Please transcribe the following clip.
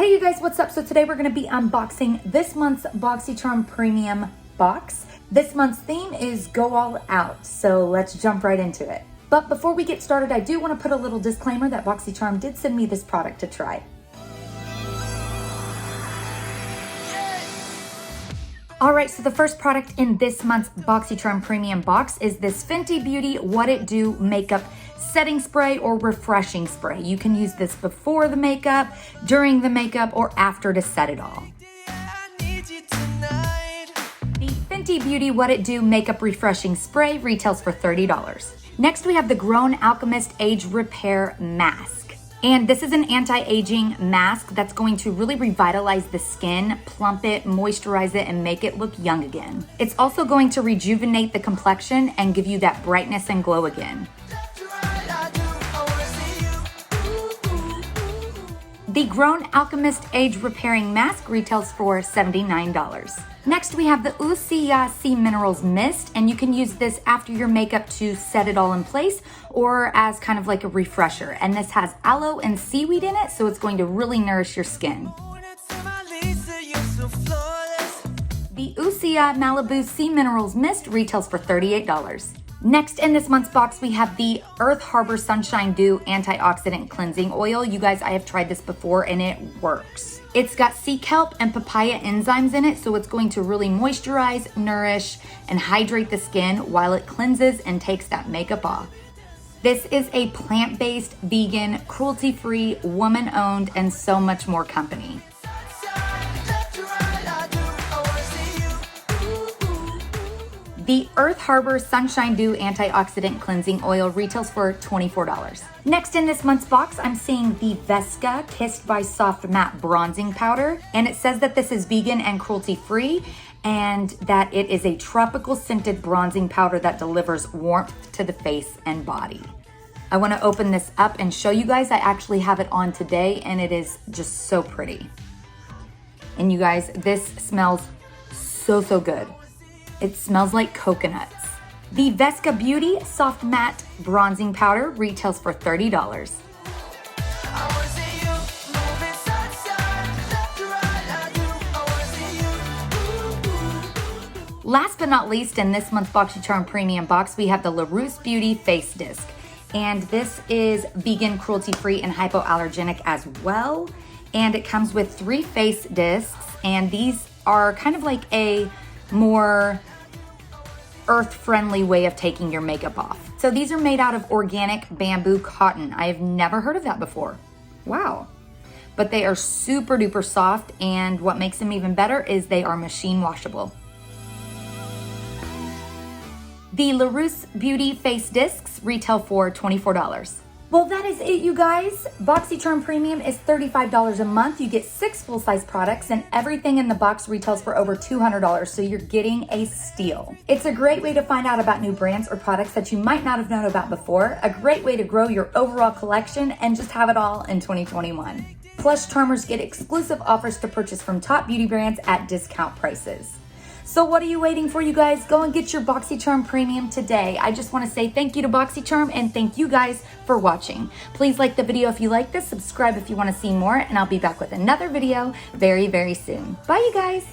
Hey you guys, what's up? So today we're going to be unboxing this month's Boxycharm Premium box. This month's theme is Go All Out, so let's jump right into it. But before we get started, I do want to put a little disclaimer that Boxycharm did send me this product to try. All right, so the first product in this month's Boxycharm Premium box is this Thebriabeauty What It Do Makeup Setting Spray or Refreshing Spray. You can use this before the makeup, during the makeup, or after to set it all. The Thebriabeauty What It Do Makeup Refreshing Spray retails for $30. Next, we have the Grown Alchemist Age Repair Mask. And this is an anti-aging mask that's going to really revitalize the skin, plump it, moisturize it, and make it look young again. It's also going to rejuvenate the complexion and give you that brightness and glow again. The Grown Alchemist Age Repairing Mask retails for $79. Next, we have the Sea Minerals Mist, and you can use this after your makeup to set it all in place or as kind of like a refresher. And this has aloe and seaweed in it, so it's going to really nourish your skin. The Malibu Sea Minerals Mist retails for $38. Next in this month's box, we have the Earth Harbor Sunshine Dew Antioxidant Cleansing Oil. You guys, I have tried this before and it works. It's got sea kelp and papaya enzymes in it, so it's going to really moisturize, nourish, and hydrate the skin while it cleanses and takes that makeup off. This is a plant-based, vegan, cruelty-free, woman-owned, and so much more company. The Earth Harbor Sunshine Dew Antioxidant Cleansing Oil retails for $24. Next in this month's box, I'm seeing the Vesca Kissed by Soft Matte Bronzing Powder. And it says that this is vegan and cruelty-free and that it is a tropical scented bronzing powder that delivers warmth to the face and body. I want to open this up and show you guys. I actually have it on today and it is just so pretty. And you guys, this smells so good. It smells like coconuts. The Vesca Beauty Soft Matte Bronzing Powder retails for $30. Last but not least, in this month's Boxycharm Premium box, we have the LaRousse Beauty Face Disc. And this is vegan, cruelty-free, and hypoallergenic as well. And it comes with 3 face discs, and these are kind of like a more earth-friendly way of taking your makeup off. So these are made out of organic bamboo cotton. I have never heard of that before. Wow. But they are super duper soft, and what makes them even better is they are machine washable. The LaRousse Beauty Face Discs retail for $24. Well, that is it, you guys. Boxycharm Premium is $35 a month. You get 6 full-size products, and everything in the box retails for over $200, so you're getting a steal. It's a great way to find out about new brands or products that you might not have known about before, a great way to grow your overall collection, and just have it all in 2021. Plus, Charmers get exclusive offers to purchase from top beauty brands at discount prices. So what are you waiting for, you guys? Go and get your Boxycharm Premium today. I just want to say thank you to Boxycharm and thank you guys for watching. Please like the video if you like this, subscribe if you want to see more, and I'll be back with another video very soon. Bye, you guys.